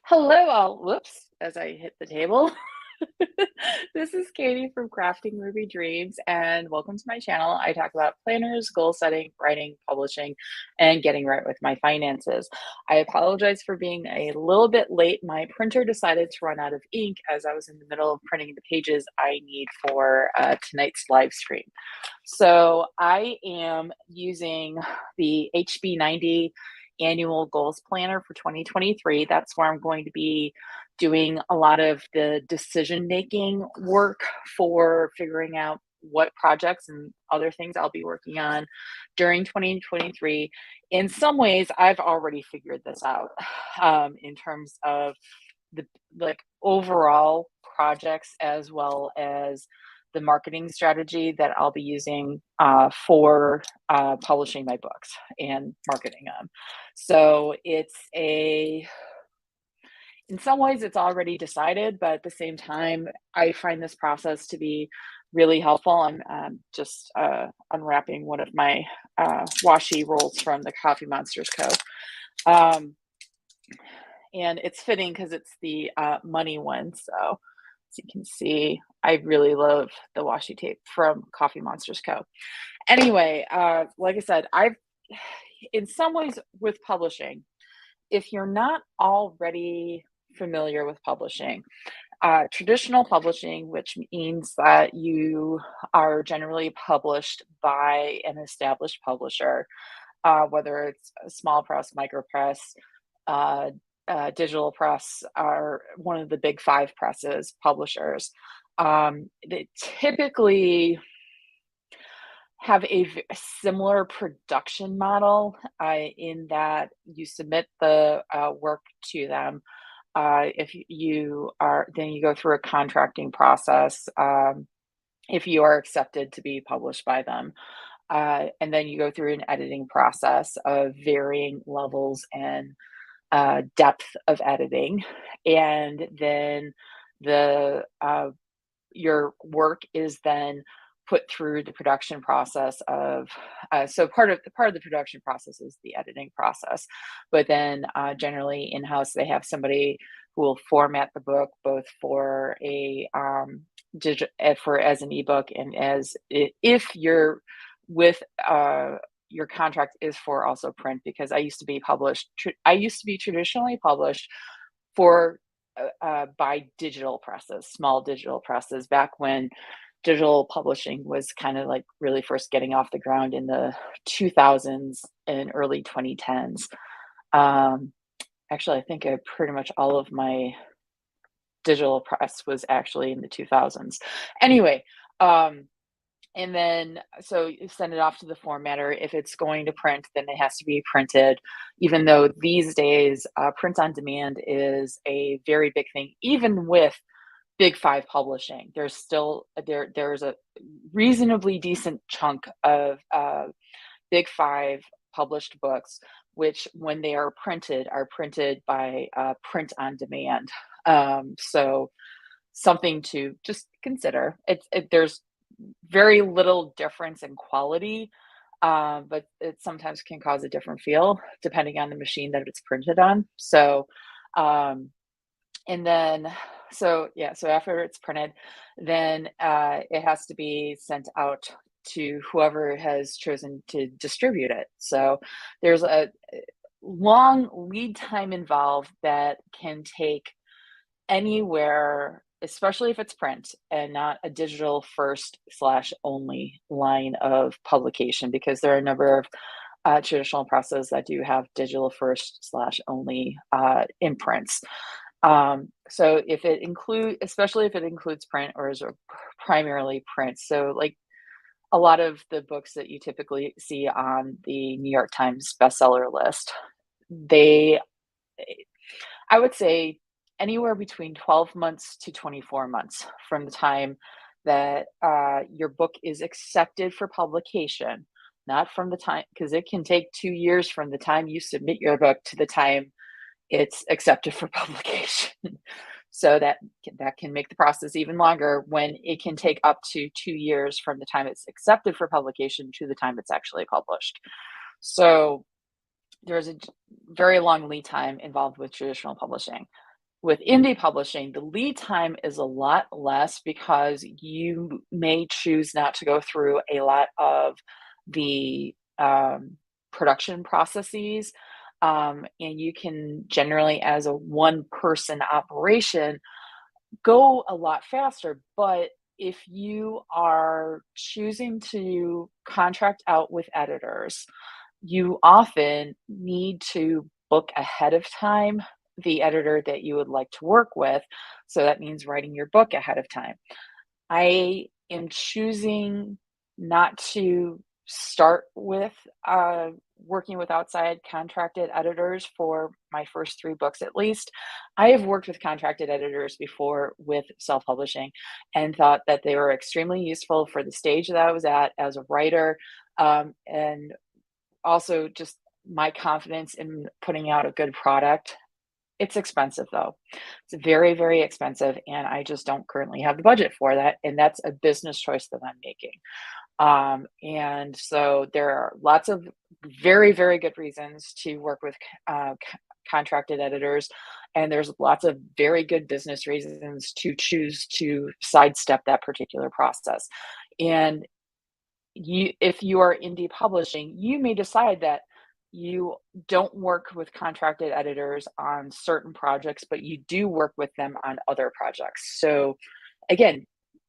Hello, all. Whoops, as I hit the table. This is Katie from Crafting Ruby Dreams, and welcome to my channel. I talk about planners, goal setting, writing, publishing, and getting right with my finances. I apologize for being a little bit late. My printer decided to run out of ink as I was in the middle of printing the pages I need for tonight's live stream. So I am using the HB90 annual goals planner for 2023. That's where I'm going to be doing a lot of the decision making work for figuring out what projects and other things I'll be working on during 2023. In some ways, I've already figured this out in terms of the overall projects as well as the marketing strategy that I'll be using for publishing my books and marketing them. So in some ways, it's already decided, but at the same time, I find this process to be really helpful. I'm just unwrapping one of my washi rolls from the Coffee Monsters Co. And it's fitting because it's the money one. So as you can see, I really love the washi tape from Coffee Monsters Co. Anyway, like I said, in some ways with publishing, if you're not already familiar with publishing, traditional publishing, which means that you are generally published by an established publisher, whether it's a small press, micro press, digital press are one of the big five presses publishers. They typically have a similar production model in that you submit the work to them. If you are, then you go through a contracting process if you are accepted to be published by them. And then you go through an editing process of varying levels and depth of editing, and then your work is then put through the production process of so part of the production process is the editing process, but then generally in-house they have somebody who will format the book both for a for as an ebook and as if you're with your contract is for also print, because I used to be traditionally published for by digital presses, small digital presses, back when digital publishing was kind of like really first getting off the ground in the 2000s and early 2010s. Actually, I think pretty much all of my digital press was actually in the 2000s. Anyway, and then, so you send it off to the formatter. If it's going to print, then it has to be printed, even though these days, print on demand is a very big thing, even with big five publishing. There's a reasonably decent chunk of big five published books, which when they are printed by print on demand. So something to just consider. There's very little difference in quality, but it sometimes can cause a different feel depending on the machine that it's printed on. So, and then, so yeah, so after it's printed, then it has to be sent out to whoever has chosen to distribute it. So there's a long lead time involved that can take anywhere, especially if it's print and not a digital first slash only line of publication, because there are a number of traditional presses that do have digital first slash only imprints. So especially if it includes print or is primarily print. So like a lot of the books that you typically see on the New York Times bestseller list, I would say anywhere between 12 months to 24 months from the time that your book is accepted for publication, not from the time, because it can take 2 years from the time you submit your book to the time it's accepted for publication. So that can make the process even longer, when it can take up to 2 years from the time it's accepted for publication to the time it's actually published. So there's a very long lead time involved with traditional publishing. With indie publishing, the lead time is a lot less because you may choose not to go through a lot of the production processes. And you can generally, as a one person operation, go a lot faster. But if you are choosing to contract out with editors, you often need to book ahead of time the editor that you would like to work with. So that means writing your book ahead of time. I am choosing not to start with working with outside contracted editors for my first 3 books at least. I have worked with contracted editors before with self publishing and thought that they were extremely useful for the stage that I was at as a writer. And also just my confidence in putting out a good product. It's expensive though. It's very, very expensive, and I just don't currently have the budget for that, and that's a business choice that I'm making. And so there are lots of very, very good reasons to work with contracted editors, and there's lots of very good business reasons to choose to sidestep that particular process. And if you are indie publishing, you may decide that you don't work with contracted editors on certain projects, but you do work with them on other projects. So again,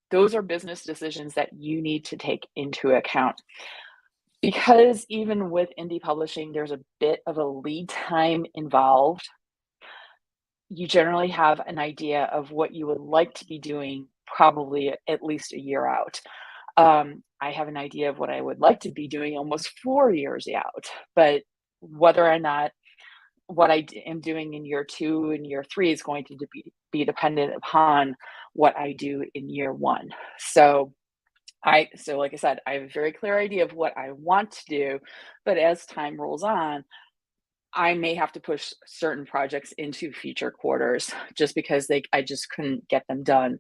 those are business decisions that you need to take into account. Because even with indie publishing, there's a bit of a lead time involved. You generally have an idea of what you would like to be doing probably at least a year out. I have an idea of what I would like to be doing almost 4 years out, but whether or not what am doing in year 2 and year 3 is going to be dependent upon what I do in year 1. So like I said, I have a very clear idea of what I want to do, but as time rolls on, I may have to push certain projects into future quarters just because I just couldn't get them done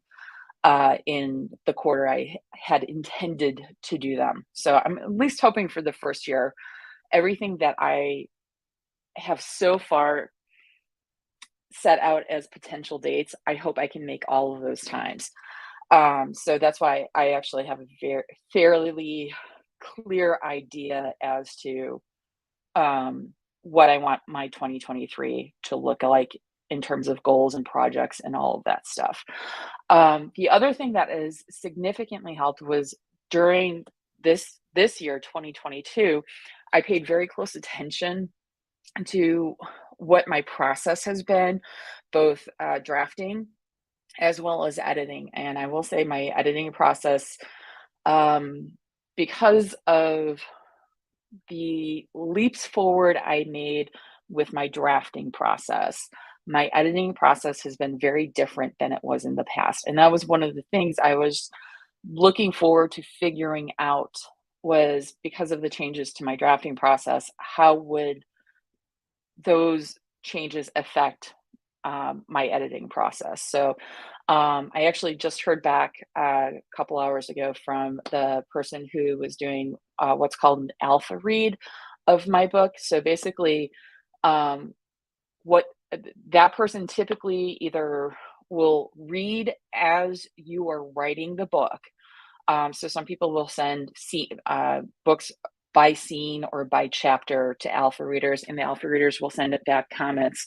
in the quarter I had intended to do them. So I'm at least hoping for the first year, everything that I have so far set out as potential dates, I hope I can make all of those times. So that's why I actually have a fairly clear idea as to what I want my 2023 to look like in terms of goals and projects and all of that stuff. The other thing that has significantly helped was during this year, 2022, I paid very close attention to what my process has been, both drafting as well as editing. And I will say my editing process, because of the leaps forward I made with my drafting process, my editing process has been very different than it was in the past. And that was one of the things I was looking forward to figuring out, was because of the changes to my drafting process, how would those changes affect my editing process. So I actually just heard back a couple hours ago from the person who was doing what's called an alpha read of my book. So basically, what that person typically either will read as you are writing the book. So some people will send books by scene or by chapter to alpha readers, and the alpha readers will send it back comments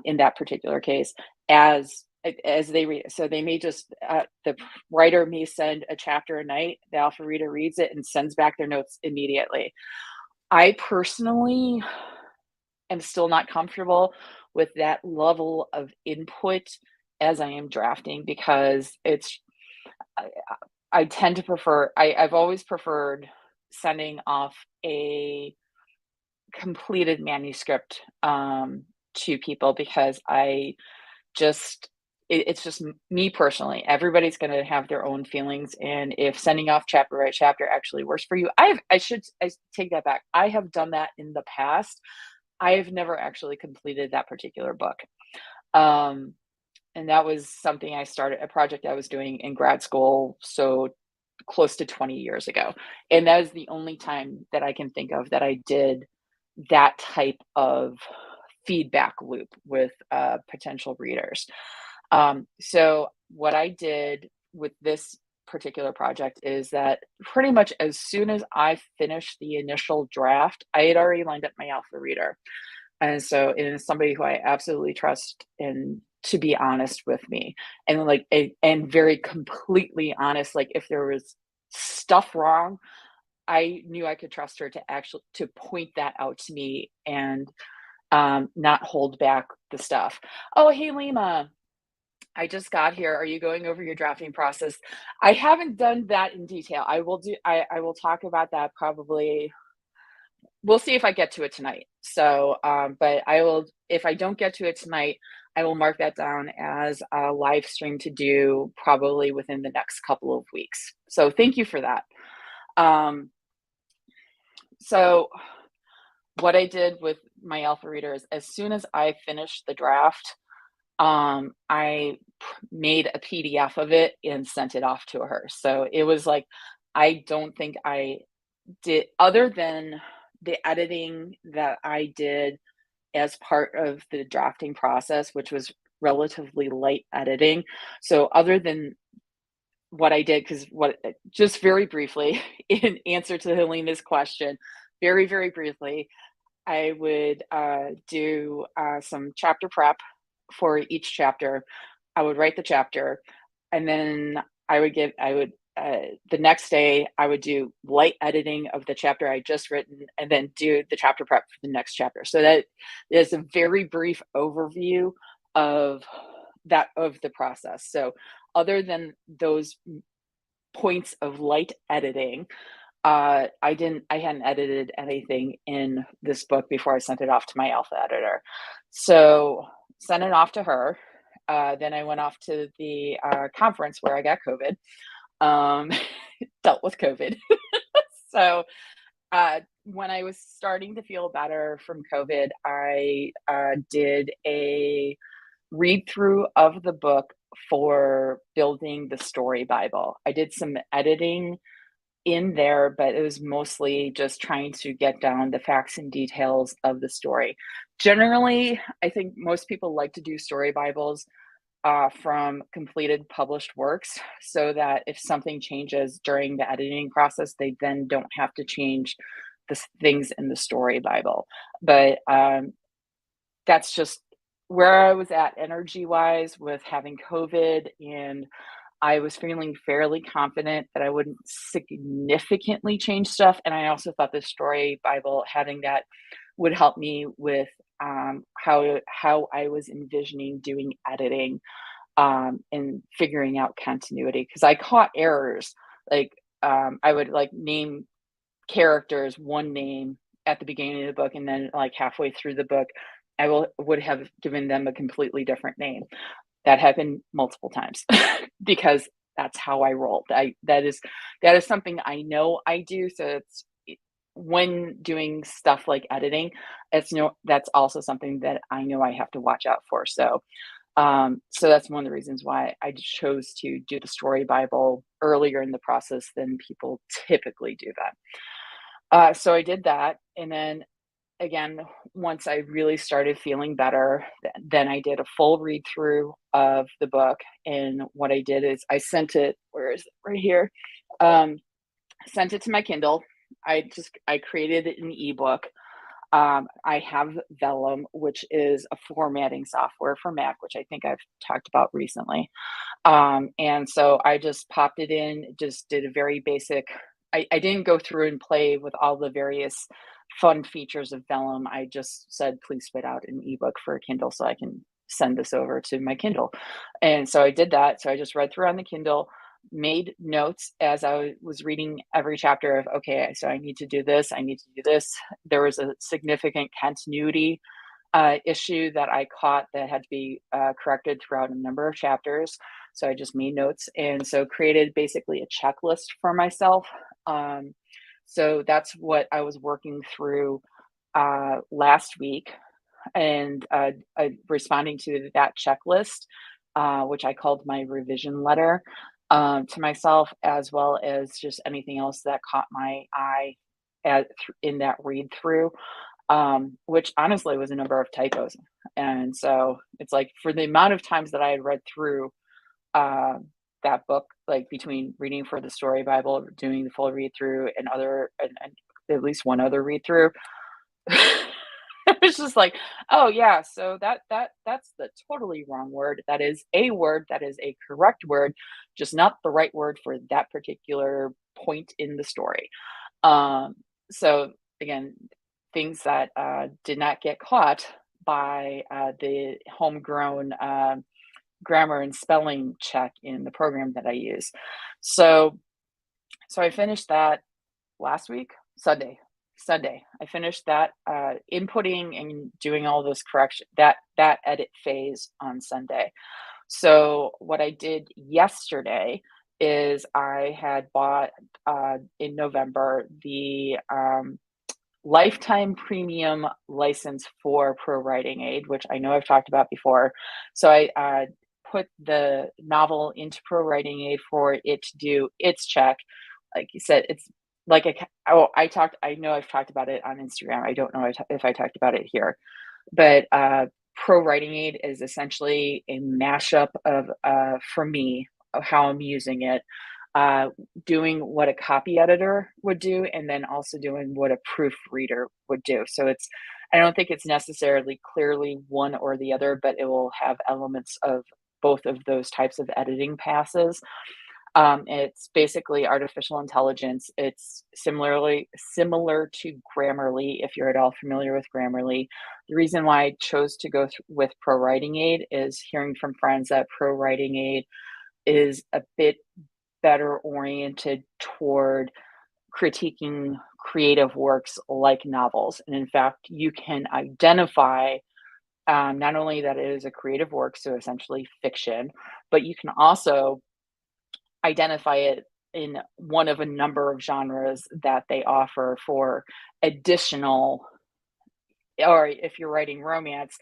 in that particular case as they read it. So they may just the writer may send a chapter a night, the alpha reader reads it and sends back their notes immediately. I personally am still not comfortable with that level of input as I am drafting, because I tend to prefer, I've always preferred sending off a completed manuscript to people, because it's just me personally. Everybody's going to have their own feelings, and if sending off chapter by chapter actually works for you, I take that back. I have done that in the past. I have never actually completed that particular book. And that was something a project I was doing in grad school, so close to 20 years ago. And that is the only time that I can think of that I did that type of feedback loop with potential readers. So what I did with this particular project is that pretty much as soon as I finished the initial draft, I had already lined up my alpha reader. And so it is somebody who I absolutely trust and to be honest with me and like and very completely honest. Like if there was stuff wrong, I knew I could trust her to actually to point that out to me and not hold back the stuff. Oh, hey Lima, I just got here. Are you going over your drafting process? I haven't done that in detail. I will talk about that probably. We'll see if I get to it tonight. So, but I will, if I don't get to it tonight, I will mark that down as a live stream to do probably within the next couple of weeks. So thank you for that. So what I did with my alpha reader is as soon as I finished the draft, I made a PDF of it and sent it off to her. So it was like, I don't think I did, other than the editing that I did as part of the drafting process, which was relatively light editing. So other than what I did, because what, just very briefly, in answer to Helena's question, very, very briefly, I would do some chapter prep for each chapter. I would write the chapter, and then the next day I would do light editing of the chapter I just written, and then do the chapter prep for the next chapter. So that is a very brief overview of the process. So other than those points of light editing, I hadn't edited anything in this book before I sent it off to my alpha editor. So sent it off to her. Then I went off to the conference where I got COVID, dealt with COVID. So when I was starting to feel better from COVID, I did a read through of the book for building the story Bible. I did some editing in there, but it was mostly just trying to get down the facts and details of the story. Generally, I think most people like to do story Bibles from completed published works so that if something changes during the editing process, they then don't have to change the things in the story Bible. But that's just where I was at energy wise with having COVID, and I was feeling fairly confident that I wouldn't significantly change stuff. And I also thought the story Bible, having that would help me with how I was envisioning doing editing and figuring out continuity. Because I caught errors. Like I would like name characters one name at the beginning of the book, and then like halfway through the book, would have given them a completely different name. That happened multiple times because that's how I roll. That is something I know I do. So it's when doing stuff like editing, that's also something that I know I have to watch out for. So so that's one of the reasons why I chose to do the story Bible earlier in the process than people typically do that. So I did that, and then again, once I really started feeling better, then I did a full read through of the book. And what I did is I sent it, where is it? Right here. Sent it to my Kindle. I created an ebook. I have Vellum, which is a formatting software for Mac, which I think I've talked about recently. And so I just popped it in, just did a very basic, I didn't go through and play with all the various fun features of Vellum. I just said, please spit out an ebook for a Kindle so I can send this over to my Kindle. And so I did that. So I just read through on the Kindle, made notes as I was reading every chapter of, okay, so I need to do this. I need to do this. There was a significant continuity issue that I caught that had to be corrected throughout a number of chapters. So I just made notes, and so created basically a checklist for myself. So that's what I was working through last week, and responding to that checklist, which I called my revision letter to myself, as well as just anything else that caught my eye in that read through. which honestly was a number of typos. And so it's like, for the amount of times that I had read through that book, like between reading for the story Bible, doing the full read through, and and at least one other read through, it was just like, oh yeah, so that's the totally wrong word. That is a word, that is a correct word, just not the right word for that particular point in the story. Um, so again, things that did not get caught by the homegrown grammar and spelling check in the program that I use. So I finished that last week, Sunday. Sunday, I finished that inputting and doing all this correction, that edit phase on Sunday. So what I did yesterday is I had bought in November the lifetime premium license for Pro Writing Aid, which I know I've talked about before. So I put the novel into Pro Writing Aid for it to do its check. Like you said, it's like I know I've talked about it on Instagram. I don't know if I talked about it here, but Pro Writing Aid is essentially a mashup of, for me, of how I'm using it, doing what a copy editor would do, and then also doing what a proofreader would do. So I don't think it's necessarily clearly one or the other, but it will have elements of both of those types of editing passes. It's basically artificial intelligence. It's similar to Grammarly, if you're at all familiar with Grammarly. The reason why I chose to go with Pro Writing Aid is hearing from friends that Pro Writing Aid is a bit better oriented toward critiquing creative works like novels. And in fact, you can identify not only that it is a creative work, so essentially fiction, but you can also identify it in one of a number of genres that they offer for additional, or if you're writing romance,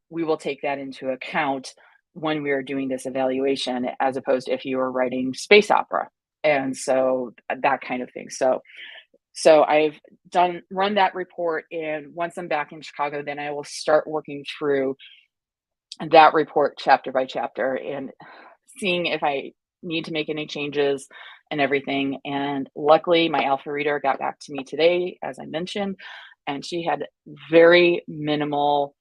we will take that into account when we are doing this evaluation, as opposed to if you were writing space opera. And so that kind of thing. So I've run that report, and once I'm back in Chicago, then I will start working through that report chapter by chapter and seeing if I need to make any changes and everything. And luckily, my alpha reader got back to me today, as I mentioned, and she had very minimal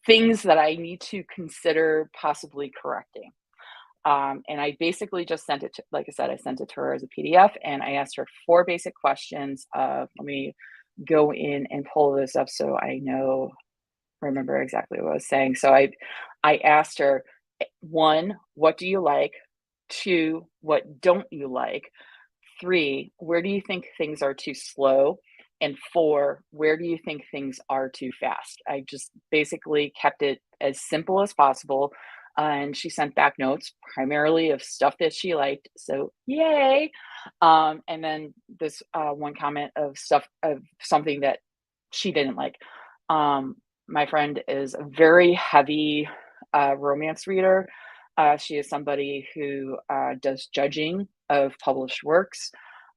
things that I need to consider possibly correcting. And I basically just sent it to, like I said, I sent it to her as a PDF, and I asked her 4 basic questions. Let me go in and pull this up so I remember exactly what I was saying. So I asked her, 1, what do you like? 2, what don't you like? 3, where do you think things are too slow? And 4, where do you think things are too fast? I just basically kept it as simple as possible. And she sent back notes primarily of stuff that she liked. So yay. And then this one comment of something that she didn't like. My friend is a very heavy romance reader. She is somebody who does judging of published works.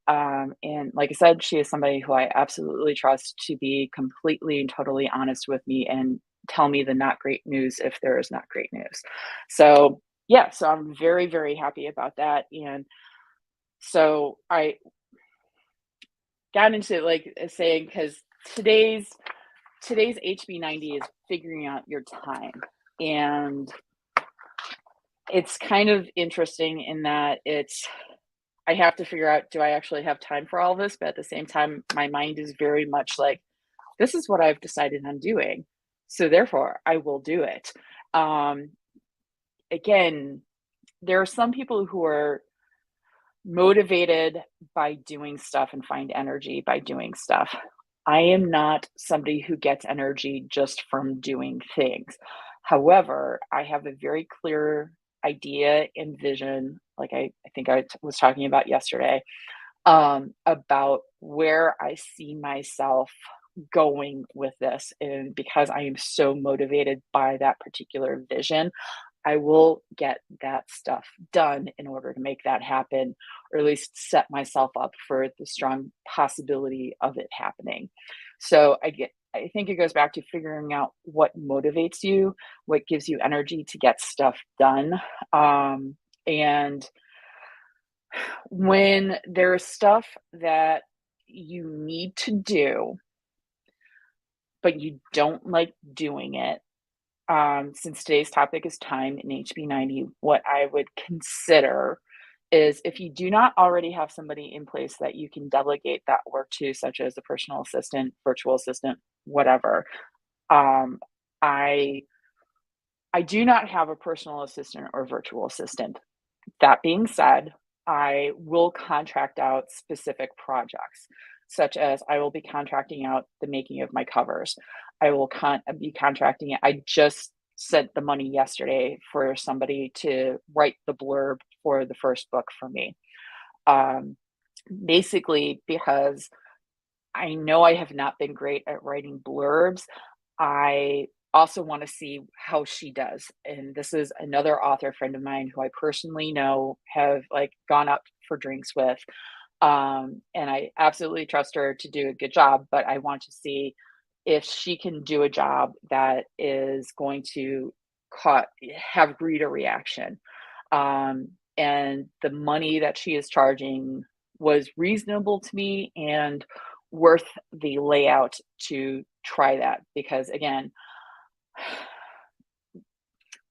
And like I said, she is somebody who I absolutely trust to be completely and totally honest with me and tell me the not great news if there is not great news. So yeah, so I'm very, very happy about that. And so I got into like saying, because today's HB90 is figuring out your time. And it's kind of interesting in that I have to figure out, do I actually have time for all this? But at the same time, my mind is very much like, this is what I've decided on doing. So therefore, I will do it. Again, there are some people who are motivated by doing stuff and find energy by doing stuff. I am not somebody who gets energy just from doing things. However, I have a very clear idea and vision, like I think I was talking about yesterday, about where I see myself going with this. And because I am so motivated by that particular vision, I will get that stuff done in order to make that happen, or at least set myself up for the strong possibility of it happening. So I think it goes back to figuring out what motivates you, what gives you energy to get stuff done. And when there's stuff that you need to do, but you don't like doing it, since today's topic is time in HB90, what I would consider is if you do not already have somebody in place that you can delegate that work to, such as a personal assistant, virtual assistant, whatever. Um, I I do not have a personal assistant or virtual assistant. That being said, I will contract out specific projects, such as I will be contracting out the making of my covers. I will be contracting it. I just sent the money yesterday for somebody to write the blurb for the first book for me. Um, Basically, because I know I have not been great at writing blurbs. I also want to see how she does. And this is another author friend of mine who I personally know, have like gone up for drinks with. And I absolutely trust her to do a good job, but I want to see if she can do a job that is going to have reader reaction. And the money that she is charging was reasonable to me and worth the layout to try that, because again,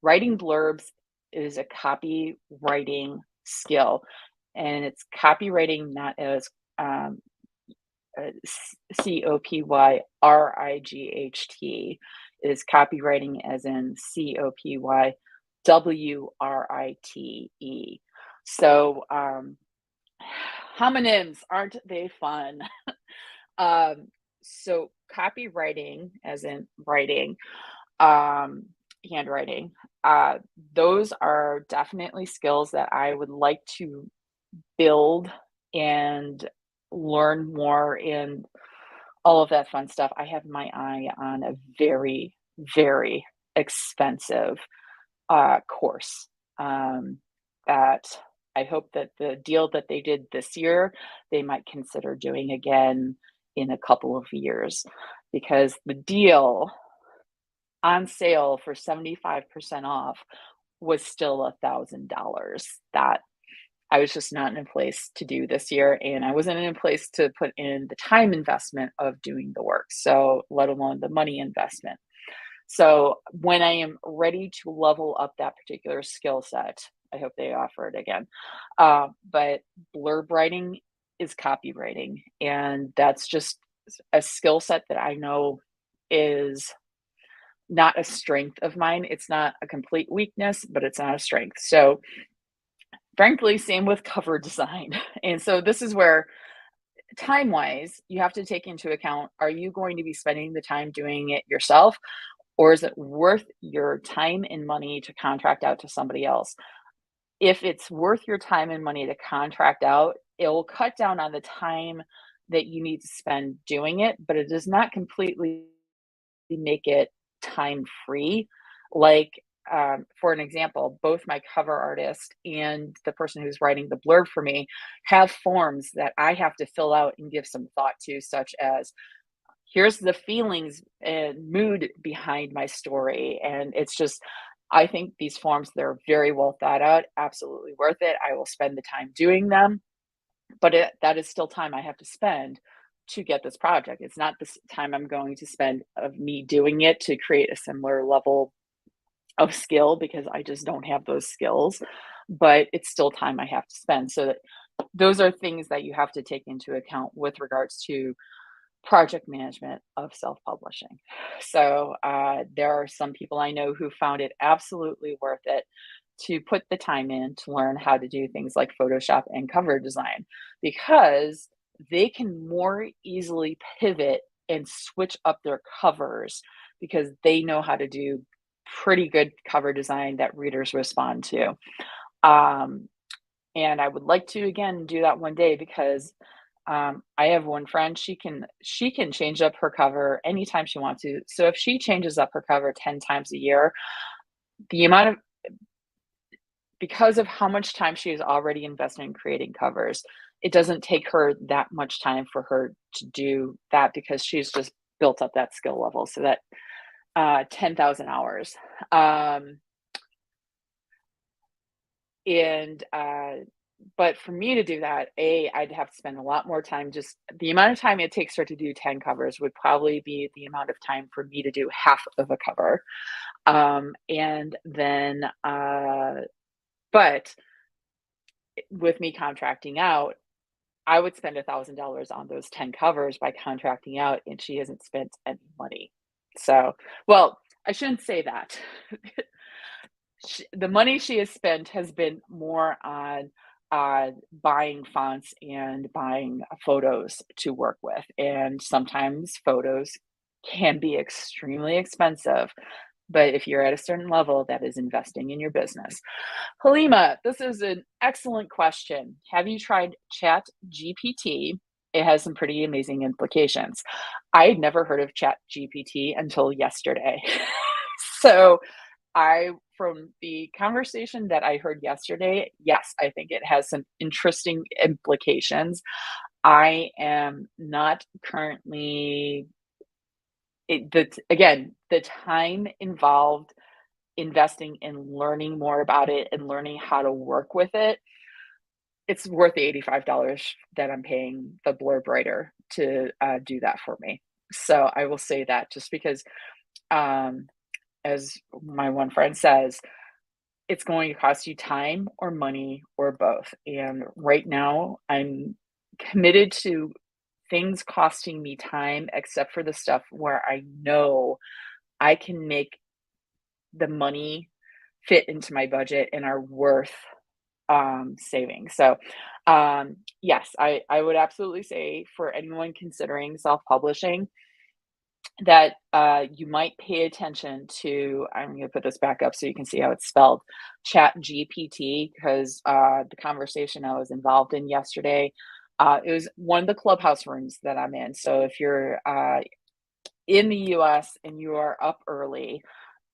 writing blurbs is a copywriting skill, and it's copywriting not as COPYRIGHT. It is copywriting as in COPYWRITE. So homonyms, aren't they fun? So copywriting as in writing, um, handwriting, those are definitely skills that I would like to build and learn more and all of that fun stuff. I have my eye on a very, very expensive course, that I hope that the deal that they did this year, they might consider doing again in a couple of years, because the deal on sale for 75% off was still $1,000 that I was just not in a place to do this year. And I wasn't in a place to put in the time investment of doing the work. So let alone the money investment. So when I am ready to level up that particular skill set, I hope they offer it again. But blurb writing is copywriting, and that's just a skill set that I know is not a strength of mine. It's not a complete weakness, but it's not a strength. So frankly, same with cover design. And so this is where time wise, you have to take into account, are you going to be spending the time doing it yourself? Or is it worth your time and money to contract out to somebody else? If it's worth your time and money to contract out, it will cut down on the time that you need to spend doing it, but it does not completely make it time free. Like, for an example, both my cover artist and the person who's writing the blurb for me have forms that I have to fill out and give some thought to, such as, here's the feelings and mood behind my story. And it's just, I think these forms, they're very well thought out, absolutely worth it. I will spend the time doing them, but that is still time I have to spend to get this project. It's not this time I'm going to spend of me doing it to create a similar level of skill, because I just don't have those skills, but it's still time I have to spend. So that those are things that you have to take into account with regards to project management of self-publishing. So there are some people I know who found it absolutely worth it to put the time in to learn how to do things like Photoshop and cover design, because they can more easily pivot and switch up their covers, because they know how to do pretty good cover design that readers respond to. And I would like to again do that one day, because I have one friend, she can change up her cover anytime she wants to. So if she changes up her cover 10 times a year, the amount of because of how much time she has already invested in creating covers, it doesn't take her that much time for her to do that, because she's just built up that skill level. So that 10,000 hours. And but for me to do that, I'd have to spend a lot more time. Just the amount of time it takes her to do 10 covers would probably be the amount of time for me to do half of a cover. And then but with me contracting out, I would spend $1,000 on those 10 covers by contracting out, and she hasn't spent any money. So, well, I shouldn't say that. The money she has spent has been more on buying fonts and buying photos to work with. And sometimes photos can be extremely expensive. But if you're at a certain level, that is investing in your business. Halima, this is an excellent question. Have you tried Chat GPT? It has some pretty amazing implications. I had never heard of Chat GPT until yesterday. So from the conversation that I heard yesterday, yes, I think it has some interesting implications. I am not currently, again, the time involved investing in learning more about it and learning how to work with it, it's worth the $85 that I'm paying the blurb writer to do that for me. So I will say that, just because, as my one friend says, it's going to cost you time or money or both. And right now, I'm committed to things costing me time, except for the stuff where I know I can make the money fit into my budget and are worth saving. So, yes, I would absolutely say for anyone considering self-publishing that you might pay attention to. I'm going to put this back up so you can see how it's spelled, Chat GPT, because the conversation I was involved in yesterday, it was one of the clubhouse rooms that I'm in. So if you're in the US and you are up early,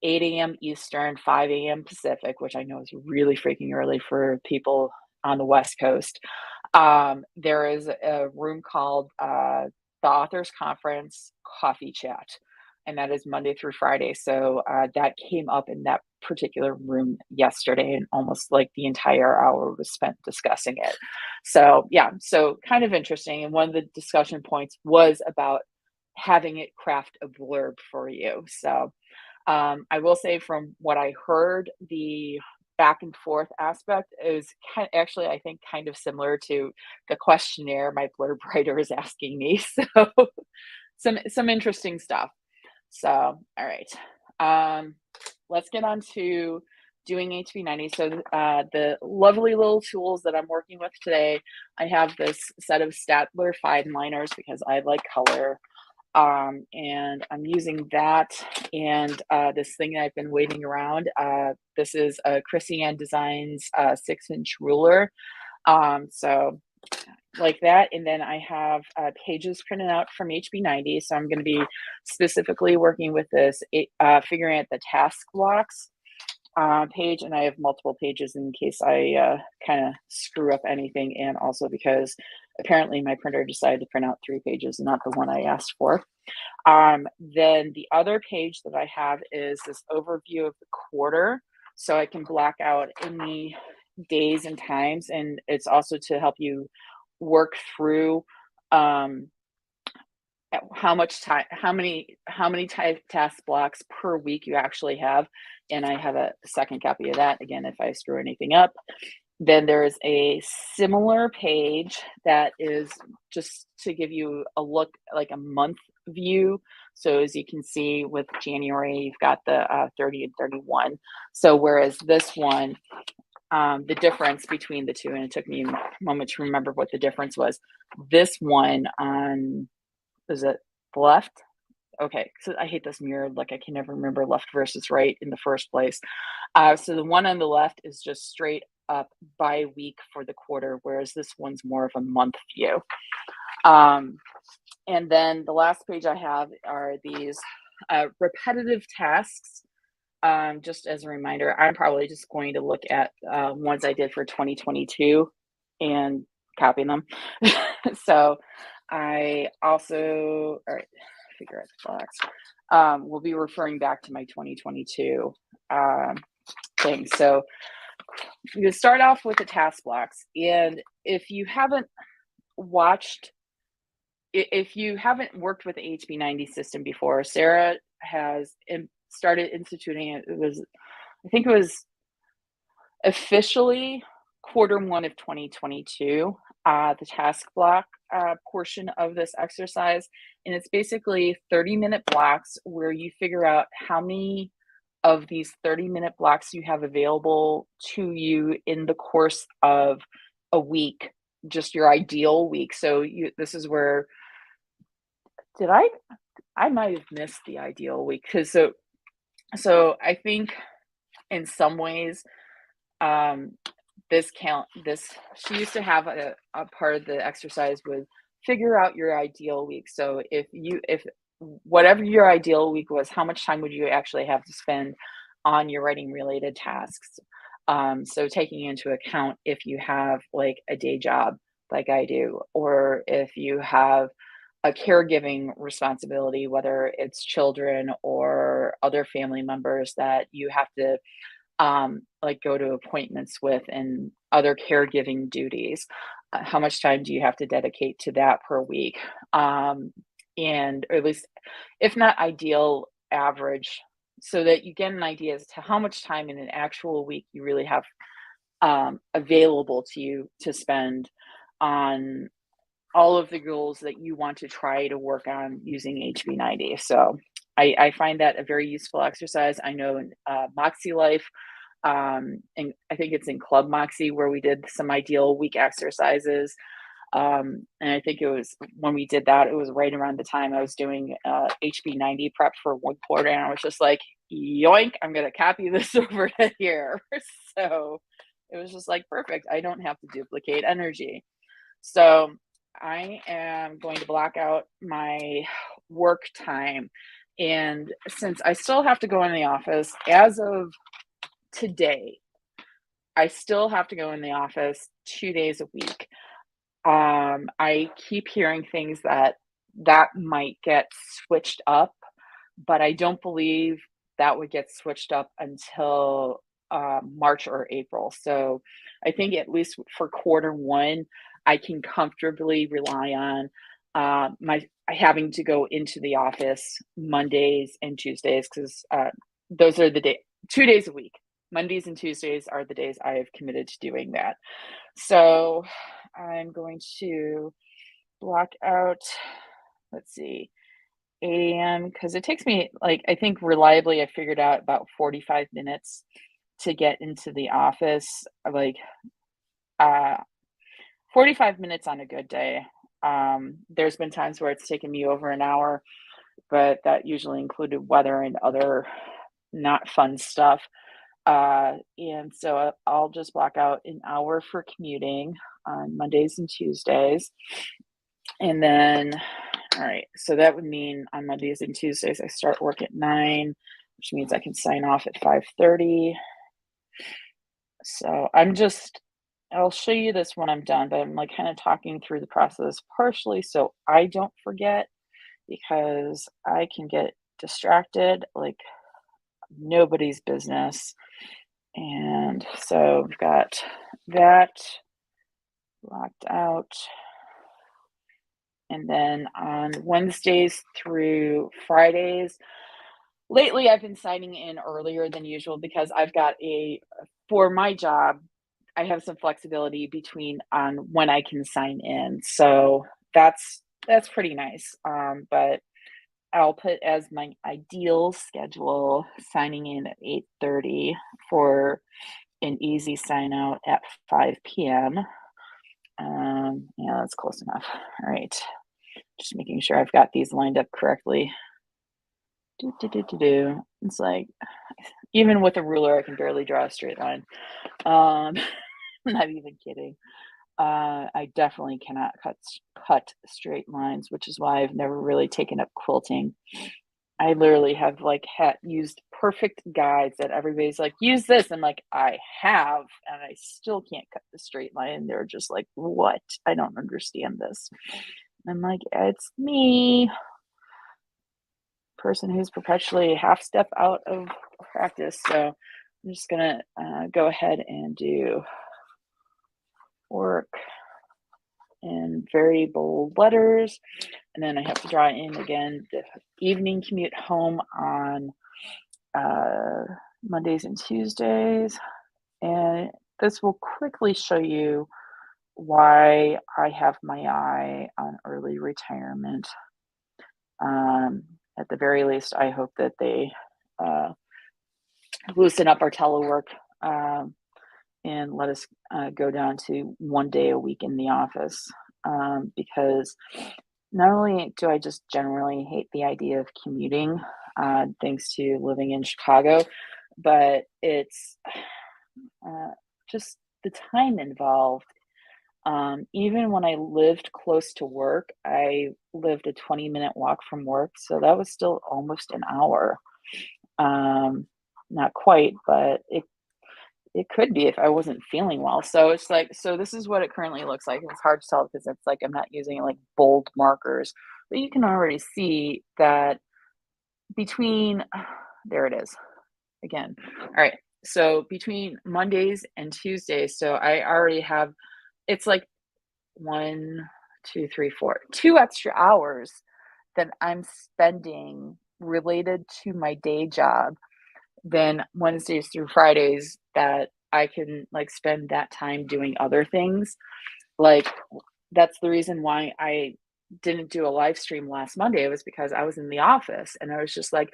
8 a.m. Eastern, 5 a.m. Pacific, which I know is really freaking early for people on the West Coast, there is a room called the Authors Conference Coffee Chat, and that is Monday through Friday. So that came up in that particular room yesterday, and almost like the entire hour was spent discussing it. So yeah, so kind of interesting. And one of the discussion points was about having it craft a blurb for you. So I will say, from what I heard, the back and forth aspect is actually, I think, kind of similar to the questionnaire my blurb writer is asking me. So some interesting stuff. So, all right. Let's get on to doing HB90. So the lovely little tools that I'm working with today, I have this set of Statler 5-liners because I like color. And I'm using that, and this thing that I've been waiting around. This is a Chrissy Ann Designs 6-inch ruler. So like that. And then I have pages printed out from HB90. So I'm going to be specifically working with this, figuring out the task blocks page, and I have multiple pages in case I kind of screw up anything, and also because apparently my printer decided to print out 3 pages, not the one I asked for. Then the other page that I have is this overview of the quarter, so I can block out any days and times, and it's also to help you work through how much time, how many task blocks per week you actually have. And I have a second copy of that, again, if I screw anything up. Then there's a similar page that is just to give you a look, like a month view. So as you can see, with January, you've got the 30 and 31. So whereas this one, the difference between the two, and it took me a moment to remember what the difference was. This one on, is it left? Okay, so I hate this mirror. Like, I can never remember left versus right in the first place. So the one on the left is just straight up by week for the quarter, whereas this one's more of a month view. And then the last page I have are these repetitive tasks. Just as a reminder, I'm probably just going to look at ones I did for 2022 and copy them. So I also, all right, figure out the blocks. We'll be referring back to my 2022 thing. So you start off with the task blocks, and if you haven't worked with the HB90 system before, Sarah has started instituting it. I think it was officially Q1 of 2022, the task block portion of this exercise. And it's basically 30-minute blocks where you figure out how many of these 30-minute blocks you have available to you in the course of a week, just your ideal week. So this is where, I might have missed the ideal week, because so I think in some ways, she used to have a part of the exercise was figure out your ideal week. So if whatever your ideal week was, how much time would you actually have to spend on your writing related tasks? So taking into account if you have like a day job like I do, or if you have a caregiving responsibility, whether it's children or other family members that you have to like go to appointments with and other caregiving duties. How much time do you have to dedicate to that per week? And or at least, if not ideal, average, so that you get an idea as to how much time in an actual week you really have available to you to spend on all of the goals that you want to try to work on using HB90. So I find that a very useful exercise. I know in MäksēLife, and I think it's in Club Moxie, where we did some ideal week exercises. And I think it was when we did that, it was right around the time I was doing HB90 prep for one quarter. And I was just like, yoink, I'm going to copy this over to here. So it was just like, perfect. I don't have to duplicate energy. So I am going to block out my work time. And since I still have to go in the office, as of today, I still have to go in the office 2 days a week. I keep hearing things that might get switched up, but I don't believe that would get switched up until March or April. So I think at least for Q1, I can comfortably rely on my having to go into the office Mondays and Tuesdays, because those are the 2 days a week. Mondays and Tuesdays are the days I have committed to doing that. So I'm going to block out, let's see, AM, because it takes me, like, I think reliably, I figured out about 45 minutes to get into the office, like 45 minutes on a good day. There's been times where it's taken me over an hour, but that usually included weather and other not fun stuff. And so I'll just block out an hour for commuting on Mondays and Tuesdays. And then, all right, so that would mean on Mondays and Tuesdays, I start work at 9, which means I can sign off at 5:30. So I'll show you this when I'm done, but I'm like kind of talking through the process partially so I don't forget, because I can get distracted like nobody's business. And so we've got that locked out. And then on Wednesdays through Fridays, lately I've been signing in earlier than usual, because I've got for my job, I have some flexibility between on when I can sign in. So that's pretty nice. But I'll put as my ideal schedule signing in at 8:30 for an easy sign out at 5 p.m. Yeah, that's close enough. All right. Just making sure I've got these lined up correctly. It's like, even with a ruler, I can barely draw a straight line. Not even kidding. I definitely cannot cut straight lines, which is why I've never really taken up quilting. I literally have like used perfect guides that everybody's like, use this. I'm like, I have, and I still can't cut the straight line. And they're just like, what? I don't understand this. I'm like, it's me. person who's perpetually half step out of practice. So I'm just gonna go ahead and do work in very bold letters. And then I have to draw in again the evening commute home on Mondays and Tuesdays. And this will quickly show you why I have my eye on early retirement. At the very least, I hope that they loosen up our telework and let us go down to 1 day a week in the office, because not only do I just generally hate the idea of commuting, thanks to living in Chicago, but it's just the time involved. Even when I lived close to work, I lived a 20-minute walk from work, so that was still almost an hour. Not quite, but it could be if I wasn't feeling well. So it's like, so this is what it currently looks like. It's hard to tell because it's like I'm not using like bold markers, but you can already see that between, there it is again. All right. So between Mondays and Tuesdays, so I already have, it's like 1, 2, 3, 4, 2 extra hours that I'm spending related to my day job than Wednesdays through Fridays that I can like spend that time doing other things. Like that's the reason why I didn't do a live stream last Monday. It was because I was in the office and I was just like,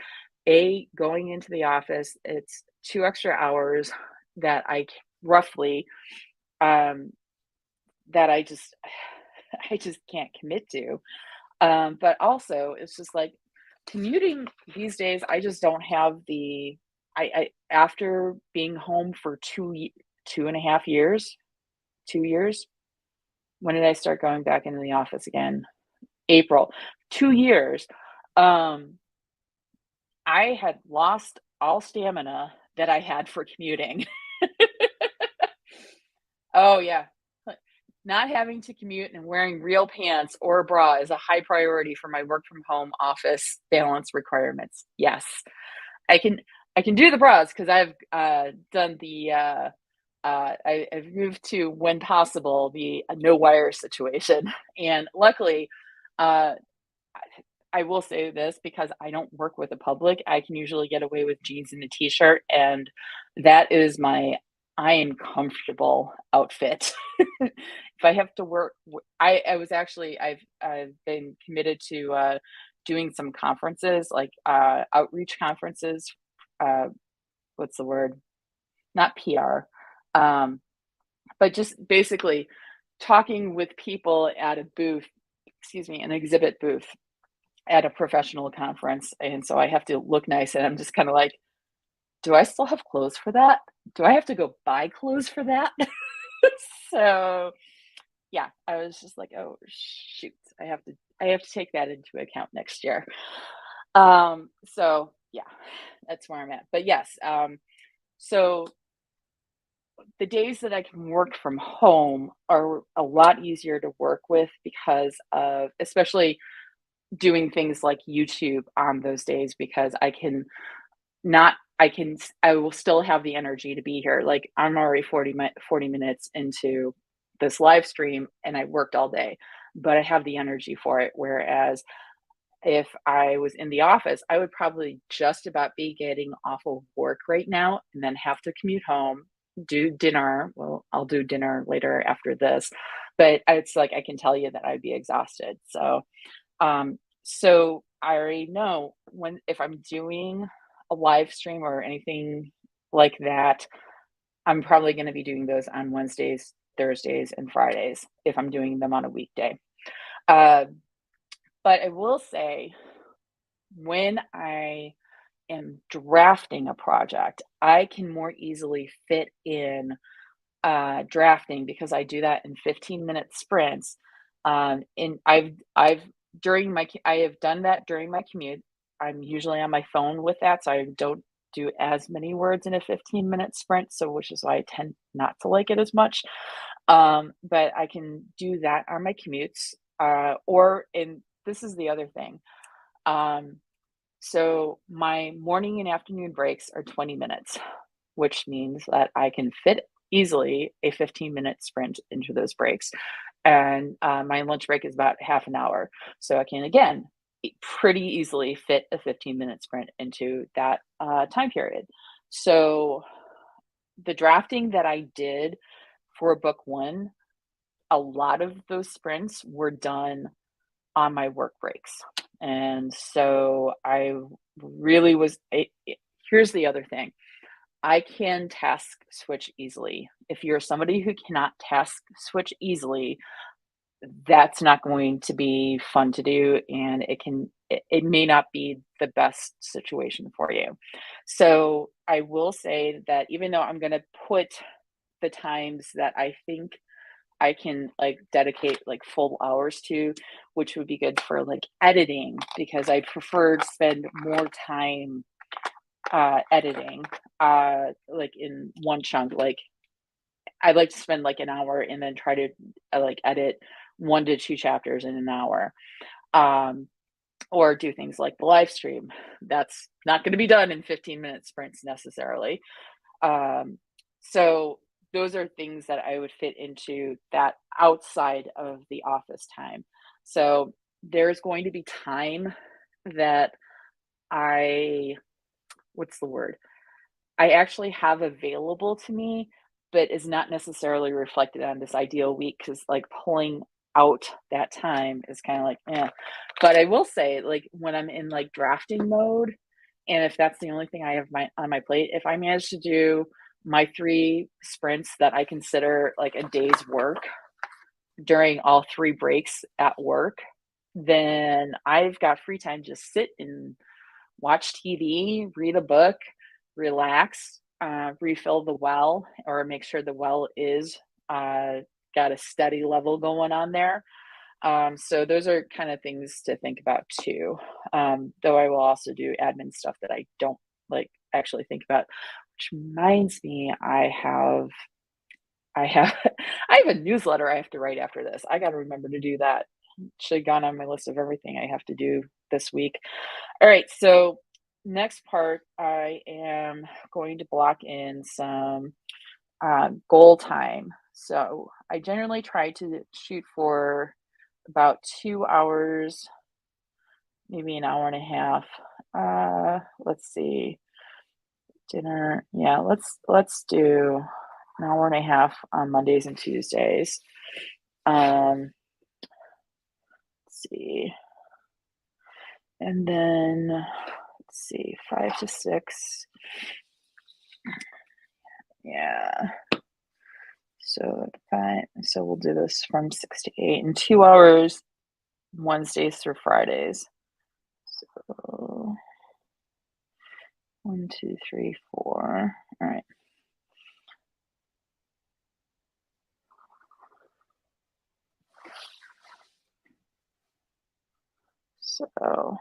going into the office, it's 2 extra hours that roughly, that I just I just can't commit to. But also it's just like commuting these days, I just don't have the I after being home for 2.5 years, 2 years. When did I start going back into the office again? April. 2 years. Um, I had lost all stamina that I had for commuting. Oh yeah. Not having to commute and wearing real pants or a bra is a high priority for my work from home office balance requirements. Yes. I can do the bras because I've done the I've moved to, when possible, the no wire situation, and luckily, uh, I will say this because I don't work with the public. I can usually get away with jeans and a t-shirt, and that is my I am comfortable outfit. If I have to work, I was actually I've been committed to doing some conferences, like outreach conferences. Uh, what's the word? Not PR, um, but just basically talking with people at a booth, excuse me, an exhibit booth at a professional conference. And so I have to look nice, and I'm just kind of like, do I still have clothes for that? Do I have to go buy clothes for that? So yeah, I was just like, oh shoot, I have to take that into account next year. So yeah, that's where I'm at. But yes, so the days that I can work from home are a lot easier to work with because of, especially doing things like YouTube on those days, because not, I will still have the energy to be here. Like I'm already 40 minutes into this live stream and I worked all day, but I have the energy for it. Whereas if I was in the office, I would probably just about be getting off of work right now and then have to commute home, do dinner. Well, I'll do dinner later after this, but it's like I can tell you that I'd be exhausted. So I already know when, if I'm doing a live stream or anything like that, I'm probably going to be doing those on Wednesdays, Thursdays, and Fridays if I'm doing them on a weekday. Uh, but I will say, when I am drafting a project, I can more easily fit in drafting because I do that in 15-minute sprints. And I've during my I have done that during my commute. I'm usually on my phone with that, so I don't do as many words in a 15-minute sprint. So which is why I tend not to like it as much. But I can do that on my commutes. Or in This is the other thing. Um, So my morning and afternoon breaks are 20 minutes, which means that I can fit easily a 15-minute sprint into those breaks. And my lunch break is about half an hour. So I can, again, pretty easily fit a 15-minute sprint into that time period. So the drafting that I did for book one, a lot of those sprints were done on my work breaks. And so I really was here's the other thing. I can task switch easily. If you're somebody who cannot task switch easily, that's not going to be fun to do, and it may not be the best situation for you. So I will say that even though I'm going to put the times that I think I can like dedicate like full hours to, which would be good for like editing, because I prefer to spend more time editing like in one chunk. Like I like to spend like an hour and then try to like edit 1 to 2 chapters in an hour. Um or do things like the live stream. That's not going to be done in 15-minute sprints necessarily. Um, so those are things that I would fit into that outside of the office time. So there's going to be time that I, what's the word? I actually have available to me, but is not necessarily reflected on this ideal week, because like pulling out that time is kind of like, eh. But I will say, like when I'm in like drafting mode, and if that's the only thing I have on my plate, if I manage to do my 3 sprints that I consider like a day's work during all 3 breaks at work, then I've got free time to sit and watch TV, read a book, relax, refill the well, or make sure the well is got a steady level going on there. So those are kind of things to think about too. Though I will also do admin stuff that I don't like actually think about, which reminds me, I have I have a newsletter I have to write after this. I got to remember to do that. Should have gone on my list of everything I have to do this week. All right, so next part, I am going to block in some goal time. So I generally try to shoot for about 2 hours, maybe an hour and a half. Let's see, dinner. Yeah, let's do an hour and a half on Mondays and Tuesdays. Let's see, and then let's see, 5 to 6. Yeah. So so we'll do this from 6 to 8 in 2 hours, Wednesdays through Fridays. So 1, 2, 3, 4. All right. So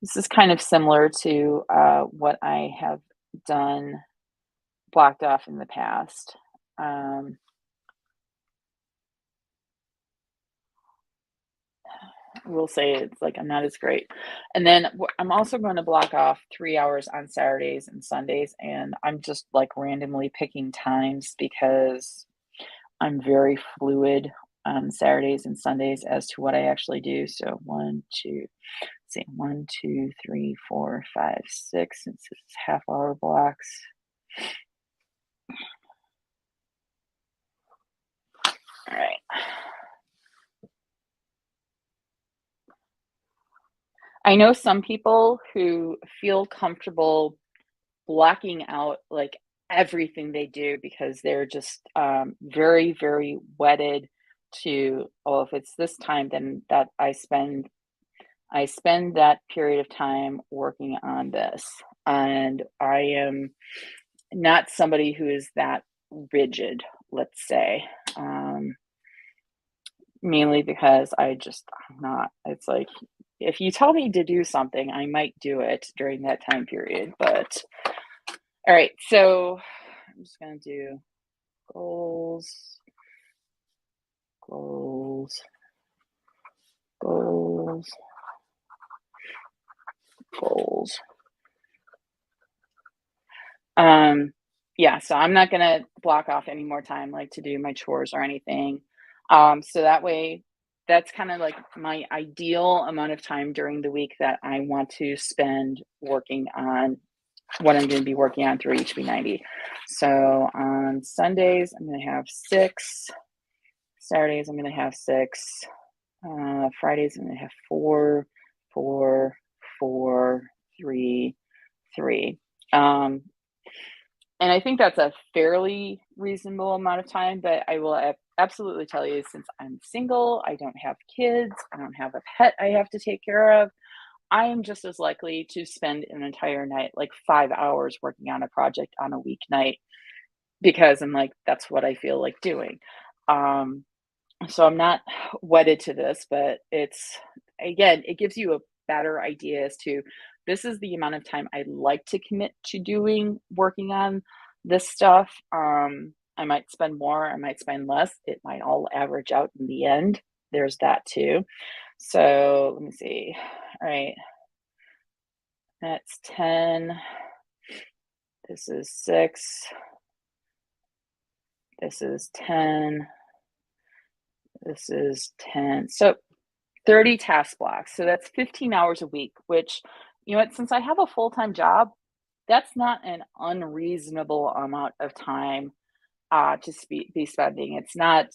this is kind of similar to what I have done blocked off in the past. We'll say it's like I'm not as great. And then I'm also going to block off 3 hours on Saturdays and Sundays. And I'm just like randomly picking times because I'm very fluid on Saturdays and Sundays as to what I actually do. So 1, 2, see, 1, 2, 3, 4, 5, 6, since it's half-hour blocks. All right. I know some people who feel comfortable blocking out like everything they do because they're just very, very wedded to, oh, if it's this time, then that I spend that period of time working on this. And I am not somebody who is that rigid, let's say. Mainly because I'm not. It's like if you tell me to do something, I might do it during that time period. But all right, so I'm just gonna do goals, goals, goals. goals. Yeah, so I'm not gonna block off any more time, like, to do my chores or anything. So that way, that's kind of like my ideal amount of time during the week that I want to spend working on what I'm gonna be working on through HB90. So on Sundays, I'm gonna have 6. Saturdays, I'm gonna have 6. Fridays, I'm gonna have 4, 4, 4, 3, 3. And I think that's a fairly reasonable amount of time, but I will absolutely tell you, since I'm single, I don't have kids, I don't have a pet I have to take care of, I am just as likely to spend an entire night, like 5 hours working on a project on a weeknight because I'm like, that's what I feel like doing. Um, so I'm not wedded to this, but it's, again, it gives you a better idea as to this is the amount of time I like to commit to doing working on this stuff. I might spend more, I might spend less. It might all average out in the end. There's that too. So let me see. All right. That's 10. This is 6. This is 10. This is 10. So 30 task blocks. So that's 15 hours a week, which, you know what, since I have a full-time job, that's not an unreasonable amount of time to be spending. It's not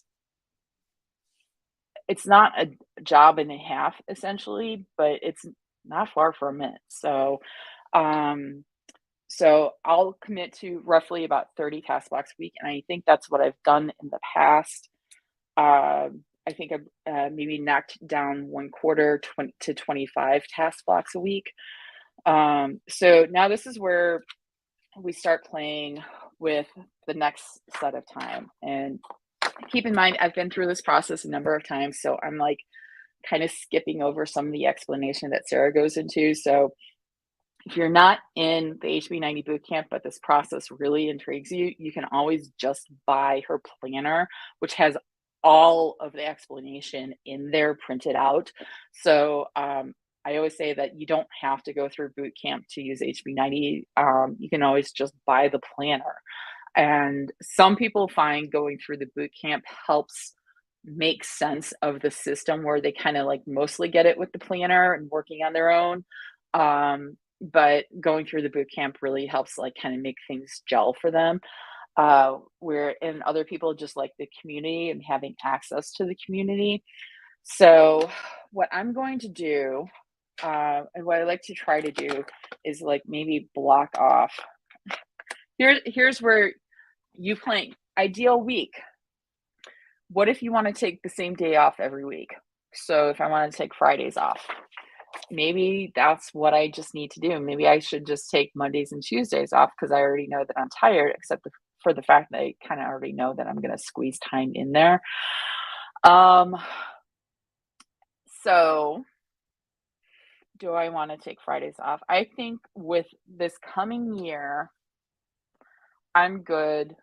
a job and a half essentially, but it's not far from it. Um, so I'll commit to roughly about 30 task blocks a week, and I think that's what I've done in the past. I think I've maybe knocked down one quarter 20 to 25 task blocks a week. So now this is where we start playing with the next set of time. And keep in mind, I've been through this process a number of times, so I'm like kind of skipping over some of the explanation that Sarah goes into. So if you're not in the HB90 bootcamp, but this process really intrigues you, you can always just buy her planner, which has all of the explanation in there printed out. So I always say that you don't have to go through boot camp to use HB90. You can always just buy the planner. And some people find going through the boot camp helps make sense of the system where they kind of like mostly get it with the planner and working on their own. But going through the boot camp really helps like kind of make things gel for them. Where and other people just like the community and having access to the community. So what I'm going to do, and what I like to try to do is like maybe block off. Here's where you plan ideal week. What if you want to take the same day off every week? So if I want to take Fridays off, maybe that's what I just need to do. Maybe I should just take Mondays and Tuesdays off because I already know that I'm tired, except for the fact that I kind of already know that I'm going to squeeze time in there. So do I want to take Fridays off? I think with this coming year, I'm good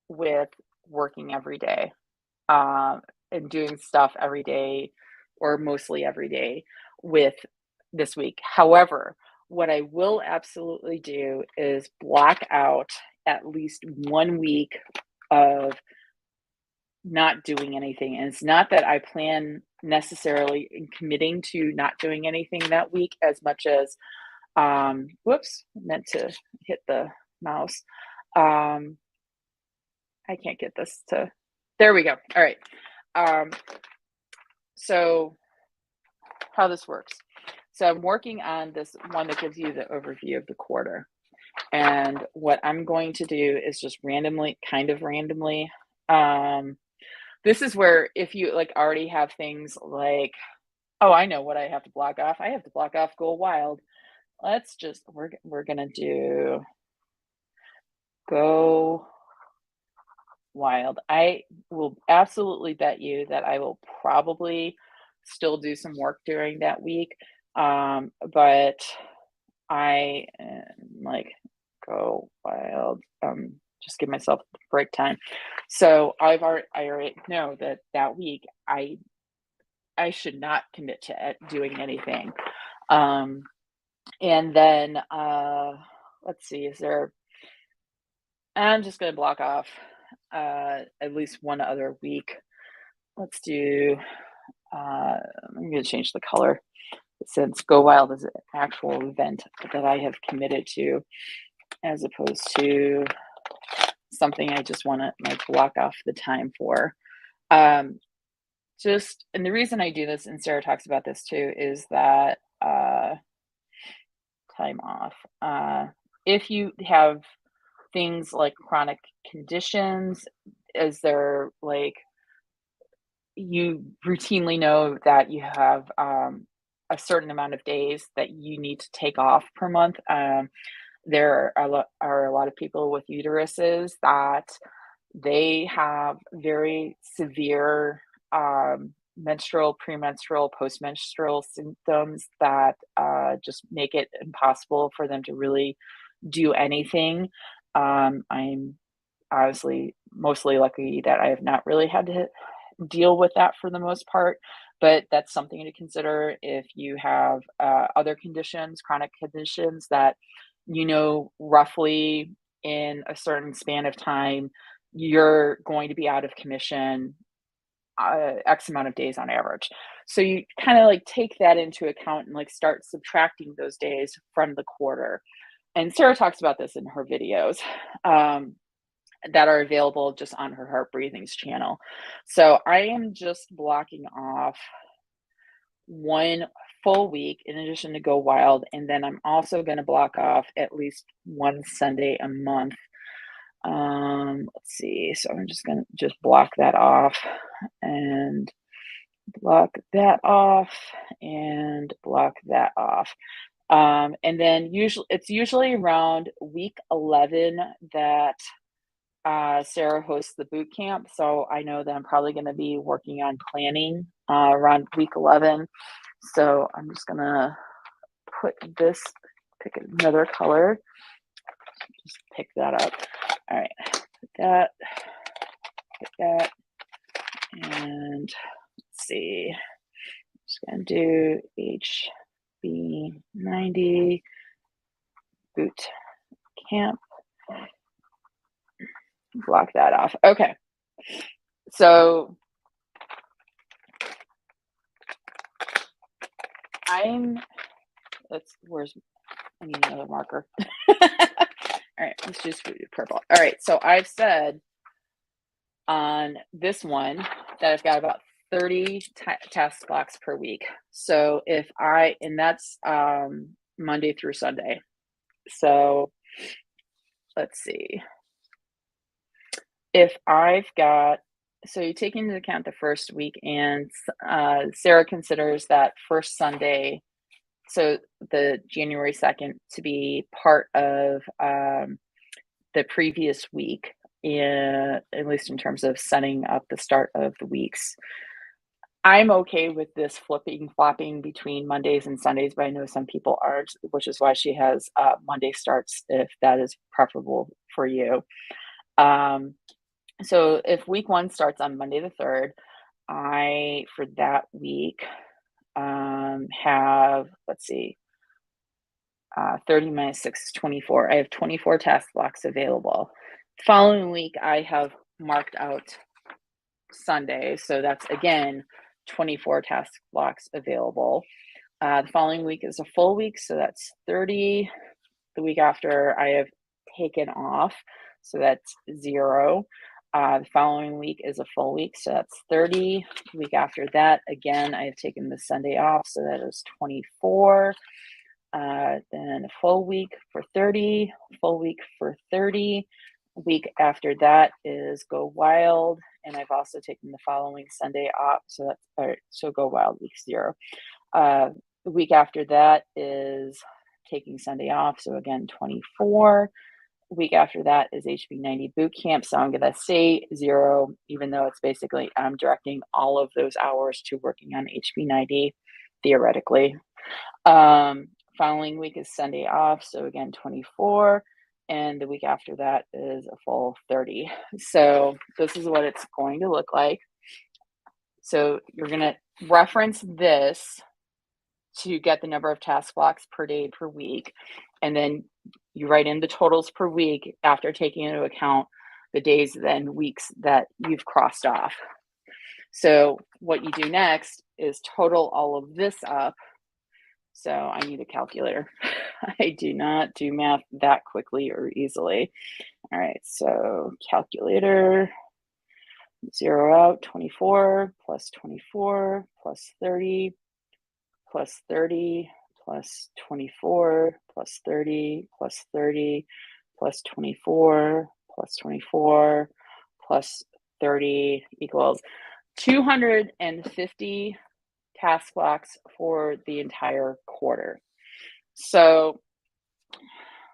with working every day, and doing stuff every day or mostly every day with this week. However, what I will absolutely do is block out at least 1 week of not doing anything. And it's not that I plan necessarily in committing to not doing anything that week as much as, whoops, meant to hit the mouse. I can't get this to, there we go. All right. So how this works. So I'm working on this one that gives you the overview of the quarter. And what I'm going to do is just kind of randomly, this is where if you like already have things like, oh, I know what I have to block off. I have to block off Go Wild. Let's just, we're going to do Go Wild. I will absolutely bet you that I will probably still do some work during that week. But I am like, Go Wild. Just give myself break time. So I already know that week I should not commit to doing anything. And then, let's see, I'm just gonna block off, at least one other week. Let's do, I'm gonna change the color since Go Wild is an actual event that I have committed to, as opposed to something I just wanna, like, block off the time for. Um, and the reason I do this, and Sarah talks about this too, is that, time off. If you have things like chronic conditions, is there like you routinely know that you have a certain amount of days that you need to take off per month. There are a lot of people with uteruses that they have very severe menstrual, premenstrual, postmenstrual symptoms that just make it impossible for them to really do anything. I'm obviously mostly lucky that I have not really had to deal with that for the most part, but that's something to consider if you have other conditions, chronic conditions that roughly in a certain span of time you're going to be out of commission X amount of days on average. So you kind of like take that into account and like start subtracting those days from the quarter. And Sarah talks about this in her videos that are available just on her Heart Breathings channel. So I am just blocking off one full week in addition to Go Wild. And then I'm also going to block off at least one Sunday a month. Let's see. So I'm just going to just block that off and block that off and block that off. And then it's usually around week 11 that Sarah hosts the boot camp. So I know that I'm probably going to be working on planning around week 11. So I'm just going to pick another color, just pick that up. All right, put that, and let's see. I'm just going to do HB90 boot camp. Block that off. Okay. So I need another marker. All right, let's just do purple. All right, so I've said on this one that I've got about 30 task blocks per week. So and that's Monday through Sunday. So let's see. So you take into account the first week, and Sarah considers that first Sunday, so the January 2nd, to be part of the previous week, at least in terms of setting up the start of the weeks. I'm okay with this flopping between Mondays and Sundays, but I know some people aren't, which is why she has Monday starts, if that is preferable for you. So if week 1 starts on Monday the 3rd, for that week, have, let's see, 30 minus 6 is 24. I have 24 task blocks available. The following week, I have marked out Sunday. So that's, again, 24 task blocks available. The following week is a full week. So that's 30. The week after, I have taken off. So that's 0. The following week is a full week, so that's 30. The week after that, again, I have taken the Sunday off, so that is 24. Then a full week for 30, full week for 30. Week after that is Go Wild, and I've also taken the following Sunday off, so Go Wild week 0. The week after that is taking Sunday off, so again 24. Week after that is HB90 boot camp, so I'm going to say 0, even though it's basically I'm directing all of those hours to working on HB90 theoretically. Following week is Sunday off, so again 24, and the week after that is a full 30. So this is what it's going to look like. So you're going to reference this to get the number of task blocks per day per week. And then you write in the totals per week after taking into account the days and weeks that you've crossed off. So what you do next is total all of this up. So I need a calculator. I do not do math that quickly or easily. All right, so calculator, 0 out, 24 plus 24 plus 30 plus 30 plus 24 plus 30 plus 30 plus 24 plus 24 plus 30 equals 250 task blocks for the entire quarter. So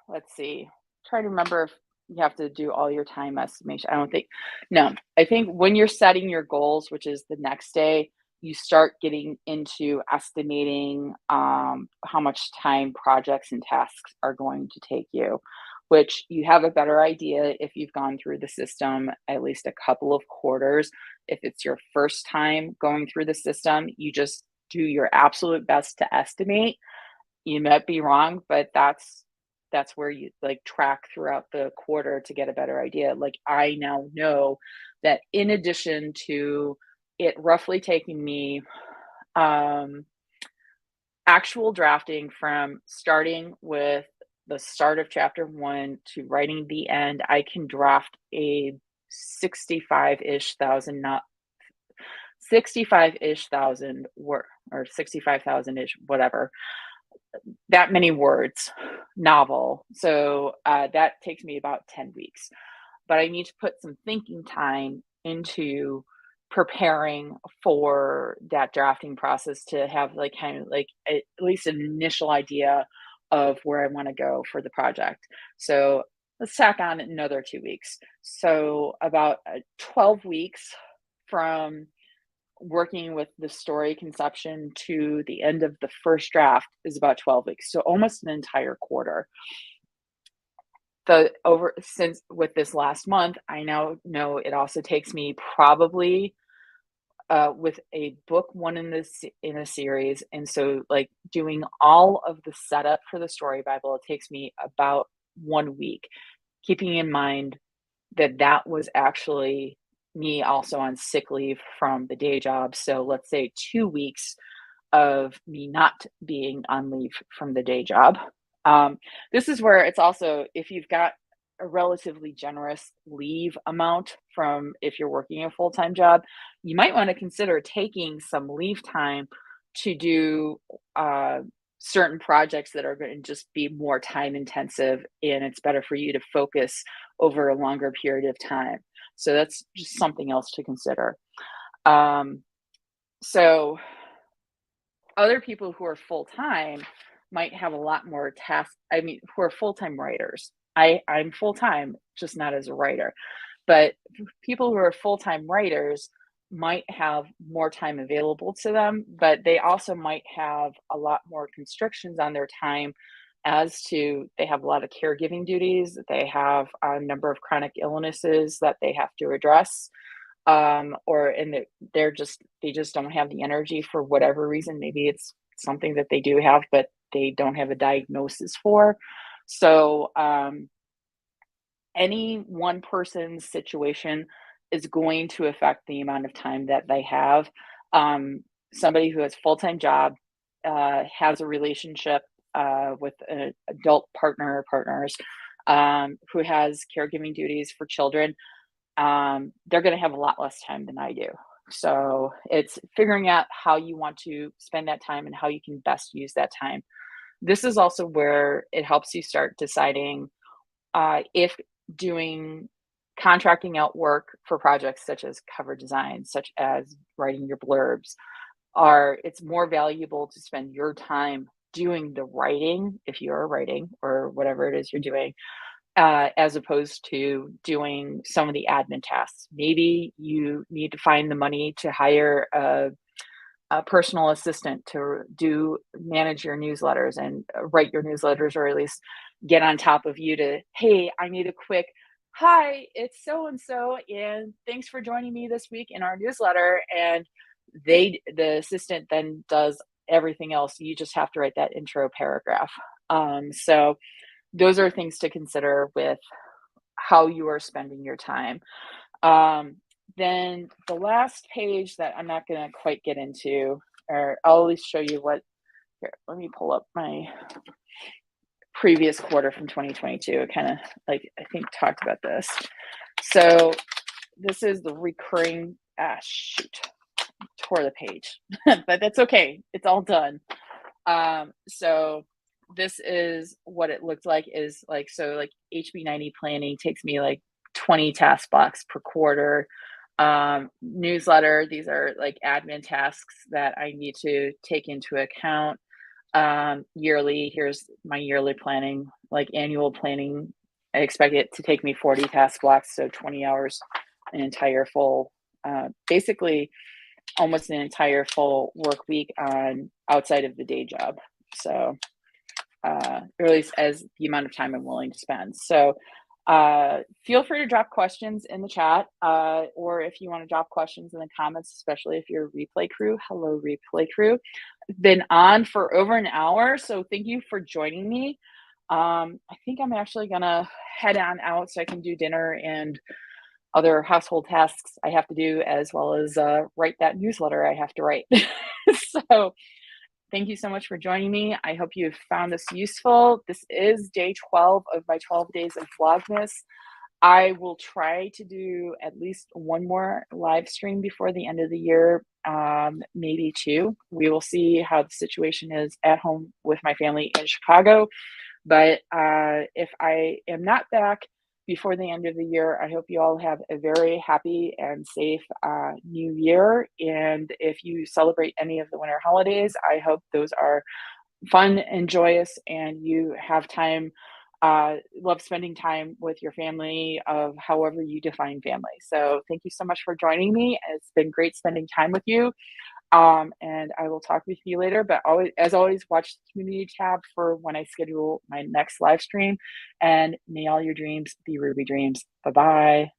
let's see, try to remember if you have to do all your time estimation. I think when you're setting your goals, which is the next day, you start getting into estimating how much time projects and tasks are going to take you, which you have a better idea if you've gone through the system at least a couple of quarters. If it's your first time going through the system, you just do your absolute best to estimate. You might be wrong, but that's where you like track throughout the quarter to get a better idea. Like I now know that in addition to it roughly taking me actual drafting from starting with the start of chapter 1 to writing the end, I can draft a 65-ish thousand word or 65,000-ish, whatever, that many words novel. So that takes me about 10 weeks. But I need to put some thinking time into preparing for that drafting process to have like kind of like at least an initial idea of where I want to go for the project. So let's tack on another 2 weeks. So about 12 weeks from working with the story conception to the end of the first draft is about 12 weeks. So almost an entire quarter. Since with this last month, I now know it also takes me probably with a book one in a series, and so like doing all of the setup for the story Bible, it takes me about 1 week, keeping in mind that that was actually me also on sick leave from the day job. So let's say 2 weeks of me not being on leave from the day job. This is where it's also, if you've got a relatively generous leave amount from if you're working a full-time job, you might want to consider taking some leave time to do certain projects that are going to just be more time intensive, and it's better for you to focus over a longer period of time. So that's just something else to consider. So other people who are full-time might have a lot more tasks. I mean, who are full-time writers. I'm full-time, just not as a writer. But people who are full-time writers might have more time available to them, but they also might have a lot more constrictions on their time as to they have a lot of caregiving duties, they have a number of chronic illnesses that they have to address, they just don't have the energy for whatever reason. Maybe it's something that they do have, but they don't have a diagnosis for. So any one person's situation is going to affect the amount of time that they have. Somebody who has a full-time job, has a relationship with an adult partner or partners, who has caregiving duties for children, they're going to have a lot less time than I do. So it's figuring out how you want to spend that time and how you can best use that time. This is also where it helps you start deciding if doing contracting out work for projects such as cover design, such as writing your blurbs, it's more valuable to spend your time doing the writing, if you are writing or whatever it is you're doing, as opposed to doing some of the admin tasks. Maybe you need to find the money to hire a personal assistant to manage your newsletters and write your newsletters, or at least get on top of you to, hey, I need a quick, hi, it's so-and-so, and thanks for joining me this week in our newsletter. And the assistant then does everything else, you just have to write that intro paragraph. So those are things to consider with how you are spending your time. Then the last page that I'm not going to quite get into, or I'll at least show you what, here, let me pull up my previous quarter from 2022. It kind of, like, I think talked about this. So this is the recurring, shoot, tore the page, but that's okay. It's all done. So this is what it looked like, is like, so like HB90 planning takes me like 20 task blocks per quarter. Newsletter, these are like admin tasks that I need to take into account. Yearly, here's my yearly planning, like annual planning. I expect it to take me 40 task blocks, so 20 hours, an entire full, basically almost an entire full work week on outside of the day job. So, or at least as the amount of time I'm willing to spend. So, feel free to drop questions in the chat, or if you want to drop questions in the comments, especially if you're a replay crew. Hello, replay crew. Been on for over an hour, so thank you for joining me. I think I'm actually gonna head on out so I can do dinner and other household tasks I have to do, as well as write that newsletter I have to write. So thank you so much for joining me. I hope you've found this useful. This is day 12 of my 12 days of Vlogmas. I will try to do at least one more live stream before the end of the year, maybe two. We will see how the situation is at home with my family in Chicago. But if I am not back before the end of the year, I hope you all have a very happy and safe new year. And if you celebrate any of the winter holidays, I hope those are fun and joyous, and you have time, love spending time with your family of however you define family. So thank you so much for joining me. It's been great spending time with you. And I will talk with you later, but always, as always, watch the community tab for when I schedule my next live stream, and may all your dreams be Ruby dreams. Bye-bye.